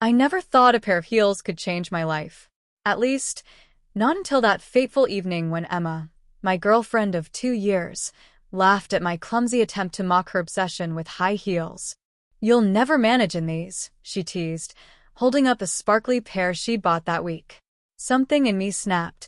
I never thought a pair of heels could change my life. At least, not until that fateful evening when Emma, my girlfriend of 2 years, laughed at my clumsy attempt to mock her obsession with high heels. "You'll never manage in these," she teased, holding up a sparkly pair she'd bought that week. Something in me snapped,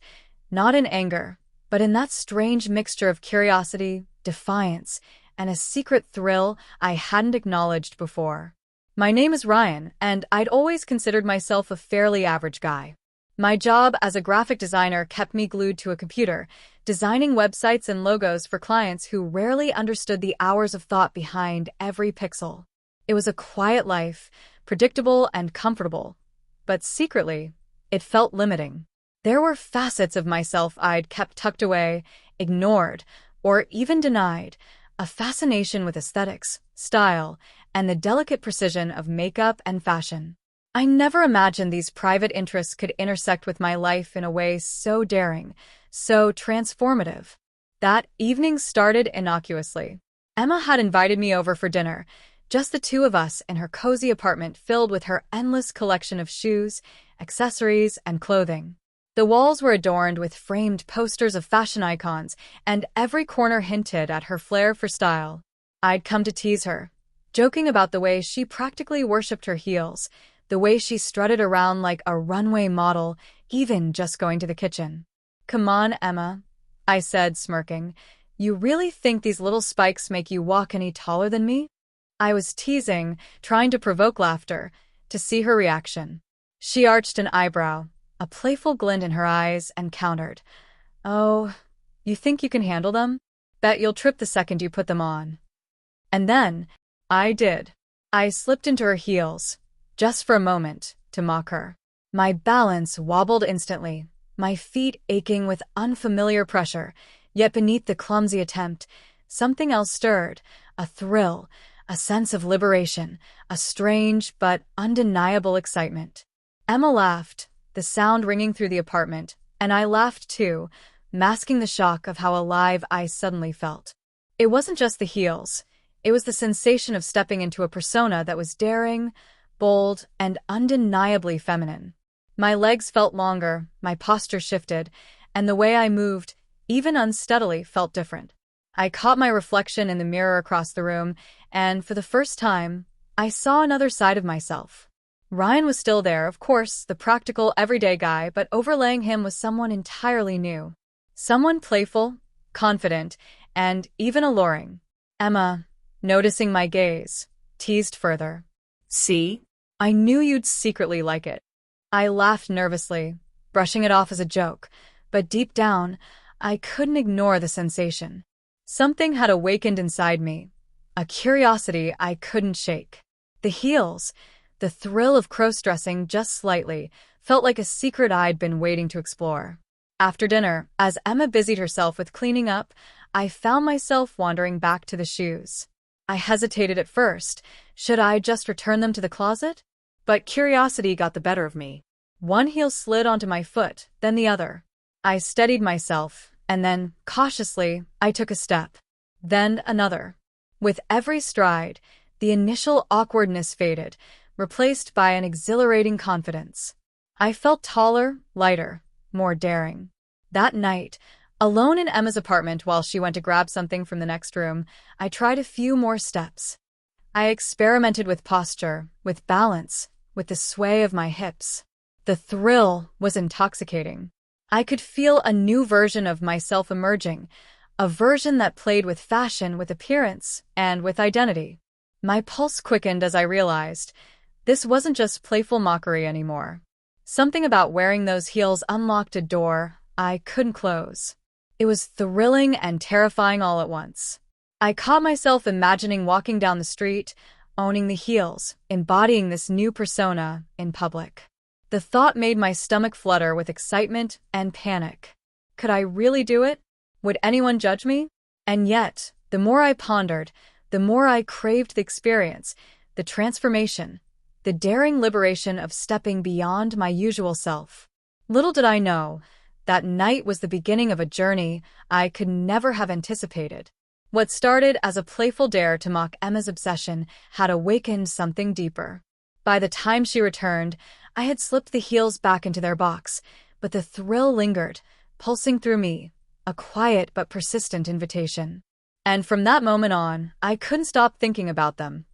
not in anger, but in that strange mixture of curiosity, defiance, and a secret thrill I hadn't acknowledged before. My name is Ryan, and I'd always considered myself a fairly average guy. My job as a graphic designer kept me glued to a computer, designing websites and logos for clients who rarely understood the hours of thought behind every pixel. It was a quiet life, predictable and comfortable, but secretly, it felt limiting. There were facets of myself I'd kept tucked away, ignored, or even denied, a fascination with aesthetics, style, and the delicate precision of makeup and fashion. I never imagined these private interests could intersect with my life in a way so daring, so transformative. That evening started innocuously. Emma had invited me over for dinner, just the two of us in her cozy apartment filled with her endless collection of shoes, accessories, and clothing. The walls were adorned with framed posters of fashion icons, and every corner hinted at her flair for style. I'd come to tease her, joking about the way she practically worshipped her heels, the way she strutted around like a runway model, even just going to the kitchen. "Come on, Emma," I said, smirking. "You really think these little spikes make you walk any taller than me?" I was teasing, trying to provoke laughter, to see her reaction. She arched an eyebrow, a playful glint in her eyes, and countered, "Oh, you think you can handle them? Bet you'll trip the second you put them on." And then, I did. I slipped into her heels, just for a moment, to mock her. My balance wobbled instantly, my feet aching with unfamiliar pressure, yet beneath the clumsy attempt, something else stirred, a thrill, a sense of liberation, a strange but undeniable excitement. Emma laughed, the sound ringing through the apartment, and I laughed too, masking the shock of how alive I suddenly felt. It wasn't just the heels, it was the sensation of stepping into a persona that was daring, bold, and undeniably feminine. My legs felt longer, my posture shifted, and the way I moved, even unsteadily, felt different. I caught my reflection in the mirror across the room, and for the first time, I saw another side of myself. Ryan was still there, of course, the practical, everyday guy, but overlaying him was someone entirely new. Someone playful, confident, and even alluring. Emma, noticing my gaze, teased further. "See? I knew you'd secretly like it." I laughed nervously, brushing it off as a joke, but deep down, I couldn't ignore the sensation. Something had awakened inside me, a curiosity I couldn't shake. The heels, the thrill of crossdressing just slightly, felt like a secret I'd been waiting to explore. After dinner, as Emma busied herself with cleaning up, I found myself wandering back to the shoes. I hesitated at first. Should I just return them to the closet? But curiosity got the better of me. One heel slid onto my foot, then the other. I steadied myself, and then, cautiously, I took a step. Then another. With every stride, the initial awkwardness faded, replaced by an exhilarating confidence. I felt taller, lighter, more daring. That night, alone in Emma's apartment while she went to grab something from the next room, I tried a few more steps. I experimented with posture, with balance, with the sway of my hips. The thrill was intoxicating. I could feel a new version of myself emerging, a version that played with fashion, with appearance, and with identity. My pulse quickened as I realized this wasn't just playful mockery anymore. Something about wearing those heels unlocked a door I couldn't close. It was thrilling and terrifying all at once. I caught myself imagining walking down the street, owning the heels, embodying this new persona in public. The thought made my stomach flutter with excitement and panic. Could I really do it? Would anyone judge me? And yet, the more I pondered, the more I craved the experience, the transformation, the daring liberation of stepping beyond my usual self. Little did I know, that night was the beginning of a journey I could never have anticipated. What started as a playful dare to mock Emma's obsession had awakened something deeper. By the time she returned, I had slipped the heels back into their box, but the thrill lingered, pulsing through me, a quiet but persistent invitation. And from that moment on, I couldn't stop thinking about them.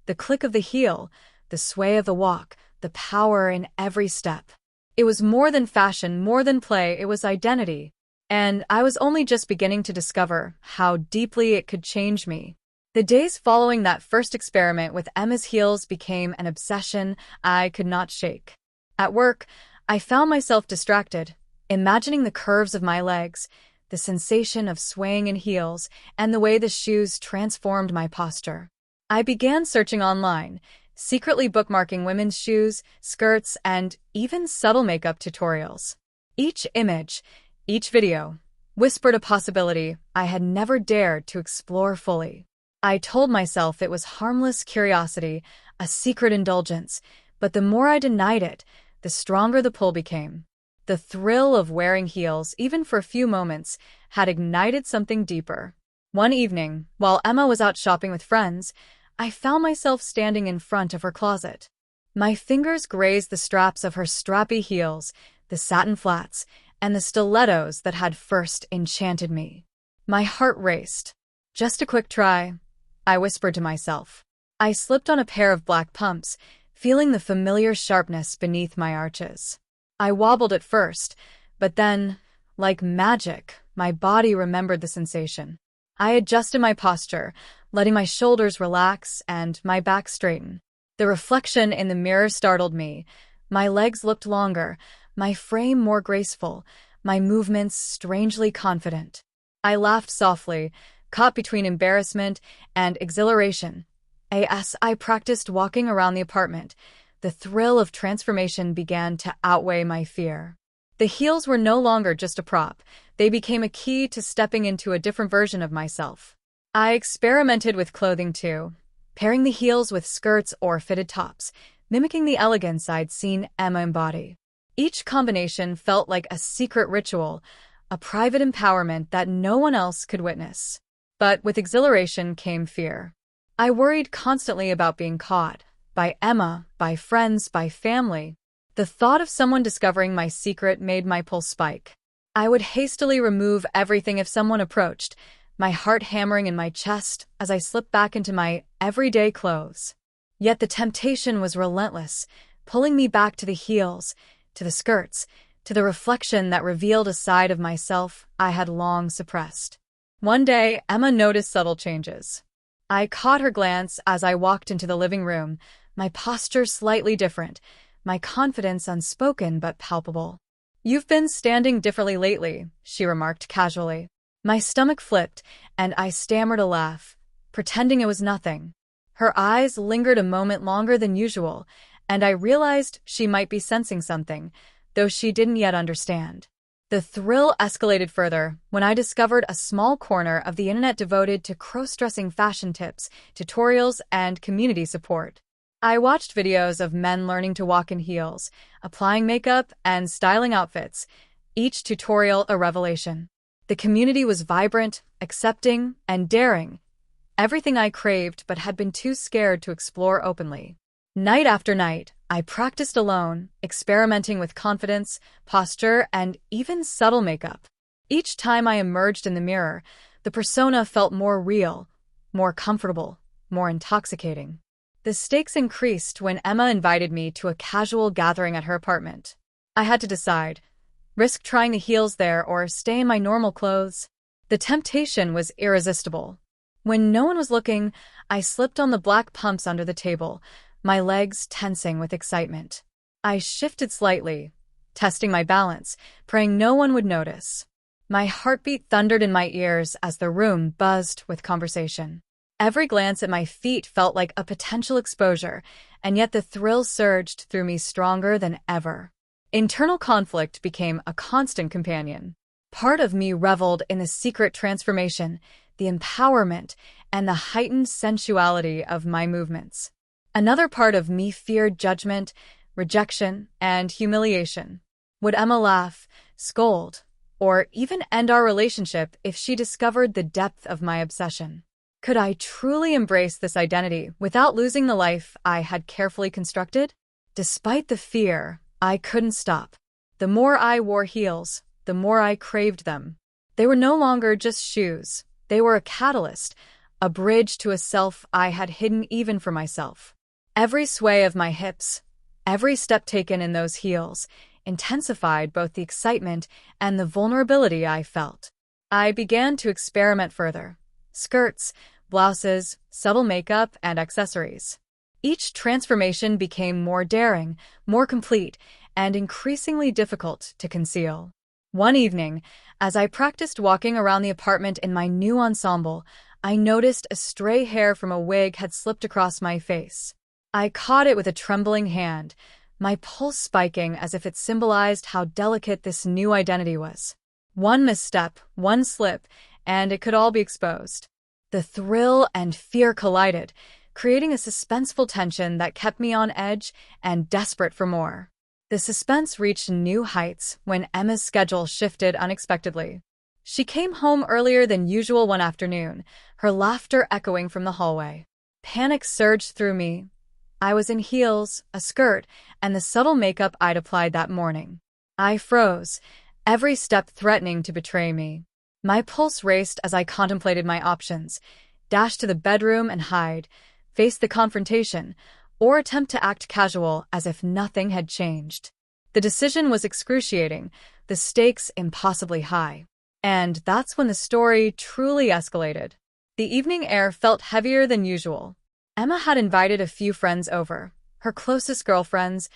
The click of the heel, the sway of the walk, the power in every step. It was more than fashion, more than play, it was identity. And I was only just beginning to discover how deeply it could change me. The days following that first experiment with Emma's heels became an obsession I could not shake. At work, I found myself distracted, imagining the curves of my legs, the sensation of swaying in heels, and the way the shoes transformed my posture. I began searching online, secretly bookmarking women's shoes, skirts, and even subtle makeup tutorials. Each image, each video, whispered a possibility I had never dared to explore fully. I told myself it was harmless curiosity, a secret indulgence, but the more I denied it, the stronger the pull became. The thrill of wearing heels, even for a few moments, had ignited something deeper. One evening, while Emma was out shopping with friends, I found myself standing in front of her closet. My fingers grazed the straps of her strappy heels, the satin flats, and the stilettos that had first enchanted me. My heart raced. Just a quick try, I whispered to myself. I slipped on a pair of black pumps, feeling the familiar sharpness beneath my arches. I wobbled at first, but then, like magic, my body remembered the sensation. I adjusted my posture, letting my shoulders relax and my back straighten. The reflection in the mirror startled me. My legs looked longer, my frame more graceful, my movements strangely confident. I laughed softly, caught between embarrassment and exhilaration. As I practiced walking around the apartment, the thrill of transformation began to outweigh my fear. The heels were no longer just a prop. They became a key to stepping into a different version of myself. I experimented with clothing too, pairing the heels with skirts or fitted tops, mimicking the elegance I'd seen Emma embody. Each combination felt like a secret ritual, a private empowerment that no one else could witness. But with exhilaration came fear. I worried constantly about being caught, by Emma, by friends, by family. The thought of someone discovering my secret made my pulse spike. I would hastily remove everything if someone approached, my heart hammering in my chest as I slipped back into my everyday clothes. Yet the temptation was relentless, pulling me back to the heels, to the skirts, to the reflection that revealed a side of myself I had long suppressed. One day, Emma noticed subtle changes. I caught her glance as I walked into the living room, my posture slightly different, my confidence unspoken but palpable. "You've been standing differently lately," she remarked casually. My stomach flipped, and I stammered a laugh, pretending it was nothing. Her eyes lingered a moment longer than usual, and I realized she might be sensing something, though she didn't yet understand. The thrill escalated further when I discovered a small corner of the internet devoted to cross-dressing fashion tips, tutorials, and community support. I watched videos of men learning to walk in heels, applying makeup, and styling outfits, each tutorial a revelation. The community was vibrant, accepting, and daring, everything I craved but had been too scared to explore openly. Night after night, I practiced alone, experimenting with confidence, posture, and even subtle makeup. Each time I emerged in the mirror, the persona felt more real, more comfortable, more intoxicating. The stakes increased when Emma invited me to a casual gathering at her apartment. I had to decide, risk trying the heels there or stay in my normal clothes. The temptation was irresistible. When no one was looking, I slipped on the black pumps under the table, my legs tensing with excitement. I shifted slightly, testing my balance, praying no one would notice. My heartbeat thundered in my ears as the room buzzed with conversation. Every glance at my feet felt like a potential exposure, and yet the thrill surged through me stronger than ever. Internal conflict became a constant companion. Part of me reveled in the secret transformation, the empowerment, and the heightened sensuality of my movements. Another part of me feared judgment, rejection, and humiliation. Would Emma laugh, scold, or even end our relationship if she discovered the depth of my obsession? Could I truly embrace this identity without losing the life I had carefully constructed? Despite the fear, I couldn't stop. The more I wore heels, the more I craved them. They were no longer just shoes. They were a catalyst, a bridge to a self I had hidden even for myself. Every sway of my hips, every step taken in those heels, intensified both the excitement and the vulnerability I felt. I began to experiment further. Skirts, blouses, subtle makeup, and accessories. Each transformation became more daring, more complete, and increasingly difficult to conceal. One evening, as I practiced walking around the apartment in my new ensemble, I noticed a stray hair from a wig had slipped across my face. I caught it with a trembling hand, my pulse spiking as if it symbolized how delicate this new identity was. One misstep, one slip, and it could all be exposed. The thrill and fear collided, creating a suspenseful tension that kept me on edge and desperate for more. The suspense reached new heights when Emma's schedule shifted unexpectedly. She came home earlier than usual one afternoon, her laughter echoing from the hallway. Panic surged through me. I was in heels, a skirt, and the subtle makeup I'd applied that morning. I froze, every step threatening to betray me. My pulse raced as I contemplated my options: dash to the bedroom and hide, face the confrontation, or attempt to act casual as if nothing had changed. The decision was excruciating, the stakes impossibly high. And that's when the story truly escalated. The evening air felt heavier than usual. Emma had invited a few friends over, her closest girlfriends,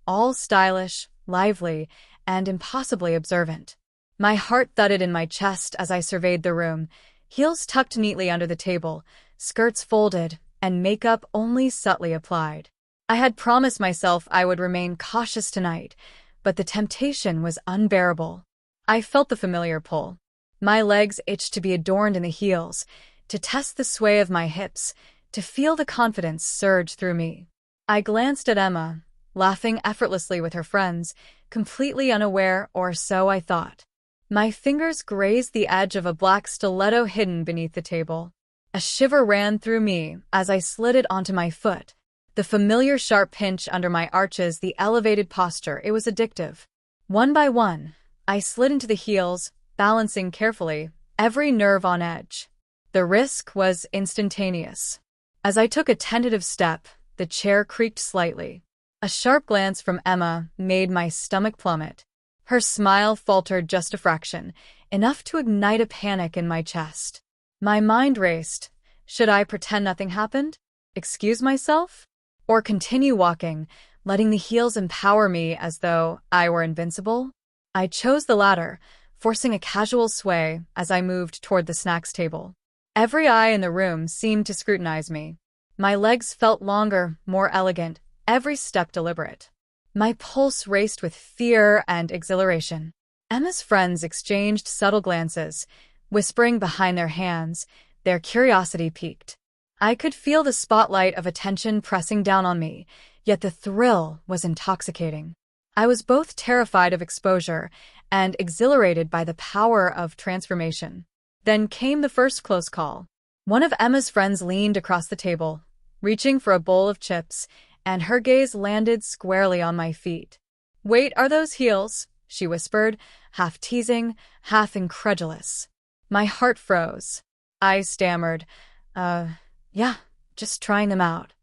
all stylish, lively, and impossibly observant. My heart thudded in my chest as I surveyed the room, heels tucked neatly under the table, skirts folded, and makeup only subtly applied. I had promised myself I would remain cautious tonight, but the temptation was unbearable. I felt the familiar pull. My legs itched to be adorned in the heels, to test the sway of my hips, to feel the confidence surge through me. I glanced at Emma, laughing effortlessly with her friends, completely unaware, or so I thought. My fingers grazed the edge of a black stiletto hidden beneath the table. A shiver ran through me as I slid it onto my foot. The familiar sharp pinch under my arches, the elevated posture, it was addictive. One by one, I slid into the heels, balancing carefully, every nerve on edge. The risk was instantaneous. As I took a tentative step, the chair creaked slightly. A sharp glance from Emma made my stomach plummet. Her smile faltered just a fraction, enough to ignite a panic in my chest. My mind raced. Should I pretend nothing happened? Excuse myself? Or continue walking, letting the heels empower me as though I were invincible? I chose the latter, forcing a casual sway as I moved toward the snacks table. Every eye in the room seemed to scrutinize me. My legs felt longer, more elegant, every step deliberate. My pulse raced with fear and exhilaration. Emma's friends exchanged subtle glances, whispering behind their hands, their curiosity piqued. I could feel the spotlight of attention pressing down on me, yet the thrill was intoxicating. I was both terrified of exposure and exhilarated by the power of transformation. Then came the first close call. One of Emma's friends leaned across the table, reaching for a bowl of chips, and her gaze landed squarely on my feet. "Wait, are those heels?" she whispered, half teasing, half incredulous. My heart froze. I stammered, yeah, just trying them out."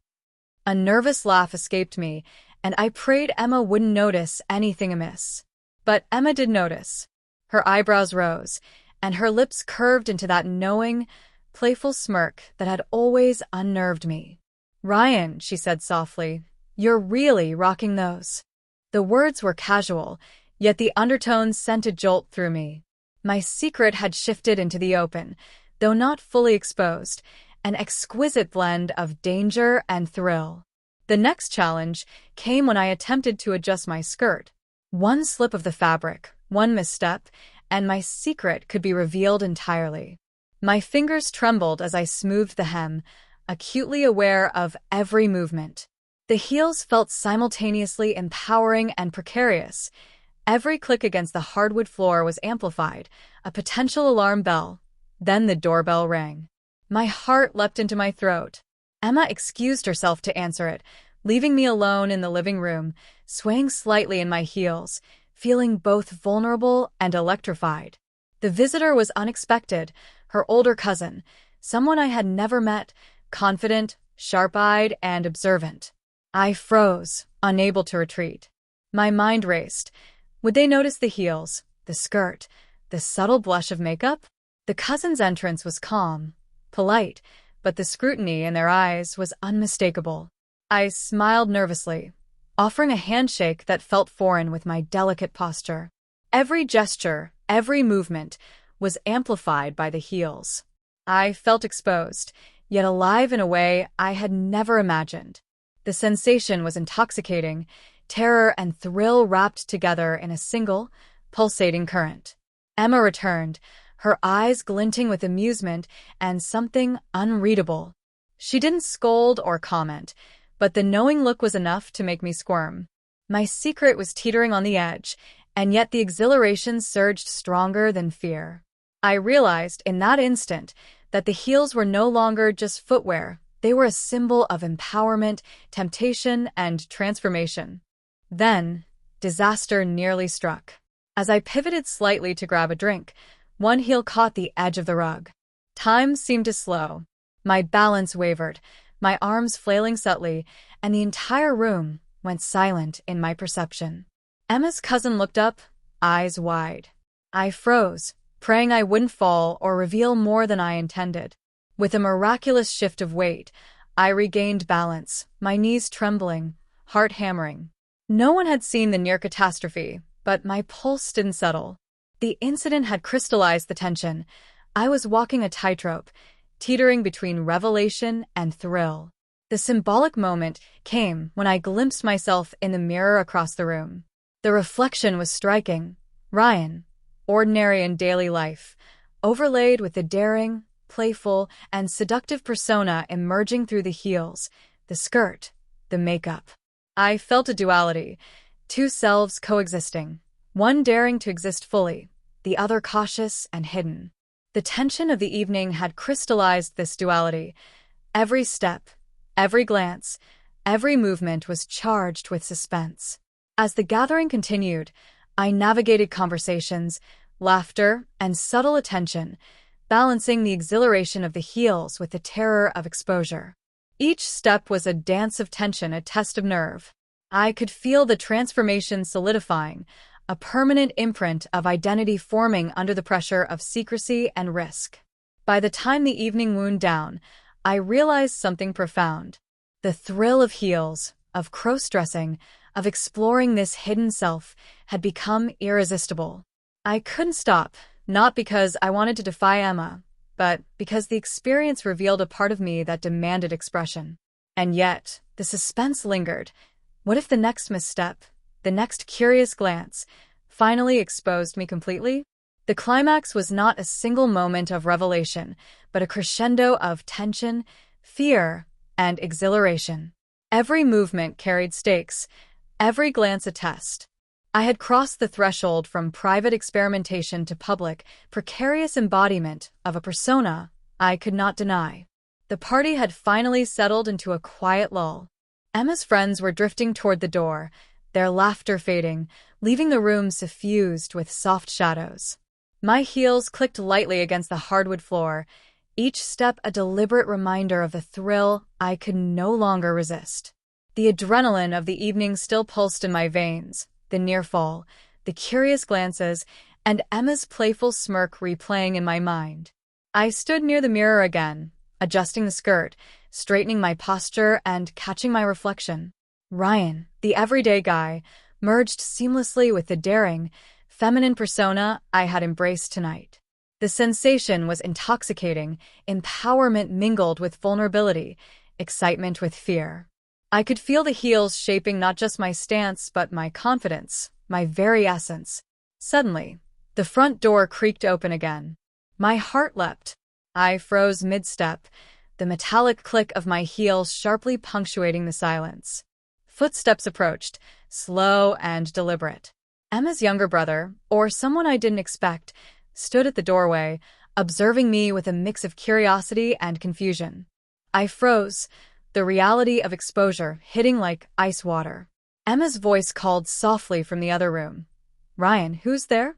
A nervous laugh escaped me, and I prayed Emma wouldn't notice anything amiss. But Emma did notice. Her eyebrows rose, and her lips curved into that knowing, playful smirk that had always unnerved me. "Ryan," she said softly, "you're really rocking those." The words were casual, yet the undertones sent a jolt through me. My secret had shifted into the open, though not fully exposed, an exquisite blend of danger and thrill. The next challenge came when I attempted to adjust my skirt. One slip of the fabric, one misstep, and my secret could be revealed entirely. My fingers trembled as I smoothed the hem, acutely aware of every movement. The heels felt simultaneously empowering and precarious. Every click against the hardwood floor was amplified, a potential alarm bell. Then the doorbell rang. My heart leapt into my throat. Emma excused herself to answer it, leaving me alone in the living room, swaying slightly in my heels, feeling both vulnerable and electrified. The visitor was unexpected, her older cousin, someone I had never met, confident, sharp-eyed, and observant. I froze, unable to retreat. My mind raced. Would they notice the heels, the skirt, the subtle blush of makeup? The cousin's entrance was calm, polite, but the scrutiny in their eyes was unmistakable. I smiled nervously, offering a handshake that felt foreign with my delicate posture. Every gesture, every movement, was amplified by the heels. I felt exposed, yet alive in a way I had never imagined. The sensation was intoxicating, terror and thrill wrapped together in a single, pulsating current. Emma returned, her eyes glinting with amusement and something unreadable. She didn't scold or comment, but the knowing look was enough to make me squirm. My secret was teetering on the edge, and yet the exhilaration surged stronger than fear. I realized in that instant that the heels were no longer just footwear. They were a symbol of empowerment, temptation, and transformation. Then, disaster nearly struck. As I pivoted slightly to grab a drink, one heel caught the edge of the rug. Time seemed to slow. My balance wavered, my arms flailing subtly, and the entire room went silent in my perception. Emma's cousin looked up, eyes wide. I froze, praying I wouldn't fall or reveal more than I intended. With a miraculous shift of weight, I regained balance, my knees trembling, heart hammering. No one had seen the near catastrophe, but my pulse didn't settle. The incident had crystallized the tension. I was walking a tightrope, teetering between revelation and thrill. The symbolic moment came when I glimpsed myself in the mirror across the room. The reflection was striking. Ryan, ordinary in daily life, overlaid with the daring, playful, and seductive persona emerging through the heels, the skirt, the makeup. I felt a duality, two selves coexisting, one daring to exist fully, the other cautious and hidden. The tension of the evening had crystallized this duality. Every step, every glance, every movement was charged with suspense. As the gathering continued, I navigated conversations, laughter, and subtle attention, balancing the exhilaration of the heels with the terror of exposure. Each step was a dance of tension, a test of nerve. I could feel the transformation solidifying, a permanent imprint of identity forming under the pressure of secrecy and risk. By the time the evening wound down, I realized something profound. The thrill of heels, of crossdressing, of exploring this hidden self, had become irresistible. I couldn't stop, not because I wanted to defy Emma, but because the experience revealed a part of me that demanded expression. And yet, the suspense lingered. What if the next misstep, the next curious glance, finally exposed me completely? The climax was not a single moment of revelation, but a crescendo of tension, fear, and exhilaration. Every movement carried stakes, every glance a test. I had crossed the threshold from private experimentation to public, precarious embodiment of a persona I could not deny. The party had finally settled into a quiet lull. Emma's friends were drifting toward the door, their laughter fading, leaving the room suffused with soft shadows. My heels clicked lightly against the hardwood floor, each step a deliberate reminder of the thrill I could no longer resist. The adrenaline of the evening still pulsed in my veins, the near fall, the curious glances, and Emma's playful smirk replaying in my mind. I stood near the mirror again, adjusting the skirt, straightening my posture, and catching my reflection. Ryan, the everyday guy, merged seamlessly with the daring, feminine persona I had embraced tonight. The sensation was intoxicating, empowerment mingled with vulnerability, excitement with fear. I could feel the heels shaping not just my stance but my confidence, my very essence. Suddenly, the front door creaked open again. My heart leapt. I froze mid-step, the metallic click of my heels sharply punctuating the silence. Footsteps approached, slow and deliberate. Emma's younger brother, or someone I didn't expect, stood at the doorway, observing me with a mix of curiosity and confusion. I froze, the reality of exposure hitting like ice water. Emma's voice called softly from the other room. "Ryan, who's there?"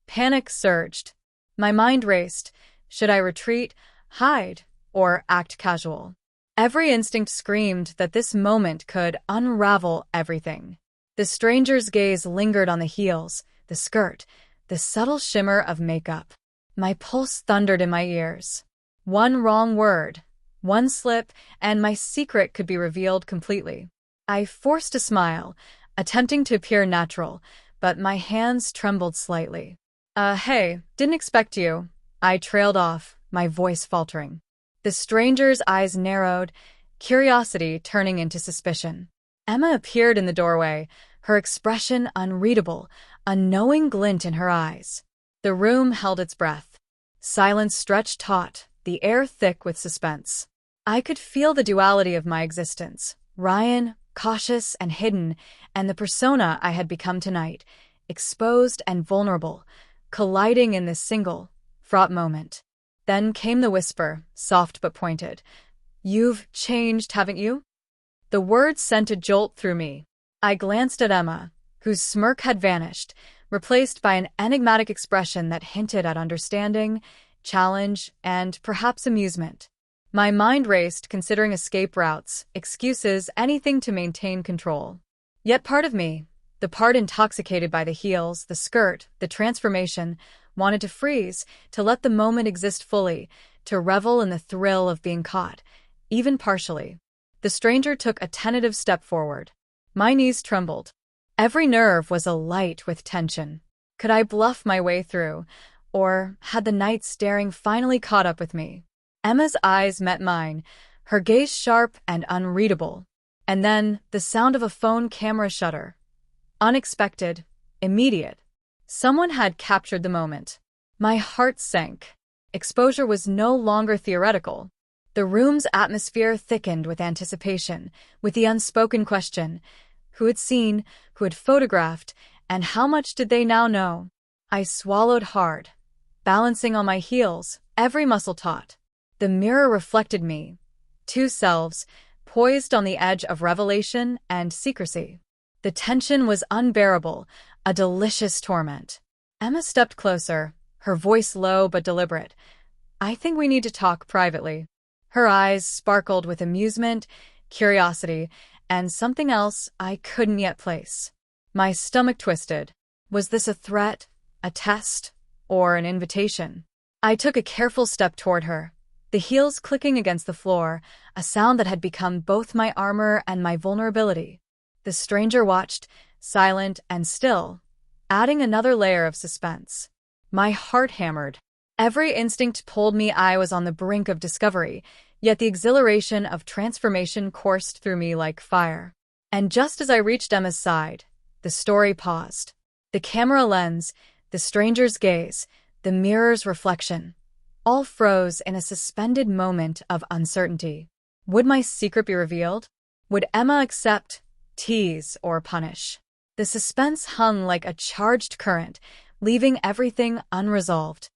Panic surged. My mind raced. Should I retreat, hide, or act casual? Every instinct screamed that this moment could unravel everything. The stranger's gaze lingered on the heels, the skirt, the subtle shimmer of makeup. My pulse thundered in my ears. One wrong word, one slip, and my secret could be revealed completely. I forced a smile, attempting to appear natural, but my hands trembled slightly. Hey, didn't expect you." I trailed off, my voice faltering. The stranger's eyes narrowed, curiosity turning into suspicion. Emma appeared in the doorway, her expression unreadable, a knowing glint in her eyes. The room held its breath. Silence stretched taut, the air thick with suspense. I could feel the duality of my existence. Ryan, cautious and hidden, and the persona I had become tonight, exposed and vulnerable, colliding in this single, fraught moment. Then came the whisper, soft but pointed. "You've changed, haven't you?" The words sent a jolt through me. I glanced at Emma, whose smirk had vanished, replaced by an enigmatic expression that hinted at understanding, challenge, and perhaps amusement. My mind raced, considering escape routes, excuses, anything to maintain control. Yet part of me, the part intoxicated by the heels, the skirt, the transformation, wanted to freeze, to let the moment exist fully, to revel in the thrill of being caught, even partially. The stranger took a tentative step forward. My knees trembled. Every nerve was alight with tension. Could I bluff my way through, or had the night staring finally caught up with me? Emma's eyes met mine, her gaze sharp and unreadable. And then the sound of a phone camera shutter. Unexpected, immediate. Someone had captured the moment. My heart sank. Exposure was no longer theoretical. The room's atmosphere thickened with anticipation, with the unspoken question: who had seen, who had photographed, and how much did they now know? I swallowed hard, balancing on my heels, every muscle taut. The mirror reflected me, two selves, poised on the edge of revelation and secrecy. The tension was unbearable, a delicious torment. Emma stepped closer, her voice low but deliberate. "I think we need to talk privately." Her eyes sparkled with amusement, curiosity, and something else I couldn't yet place. My stomach twisted. Was this a threat, a test, or an invitation? I took a careful step toward her, the heels clicking against the floor, a sound that had become both my armor and my vulnerability. The stranger watched, silent and still, adding another layer of suspense. My heart hammered. Every instinct told me I was on the brink of discovery, yet the exhilaration of transformation coursed through me like fire. And just as I reached Emma's side, the story paused. The camera lens, the stranger's gaze, the mirror's reflection, all froze in a suspended moment of uncertainty. Would my secret be revealed? Would Emma accept, tease, or punish? The suspense hung like a charged current, leaving everything unresolved.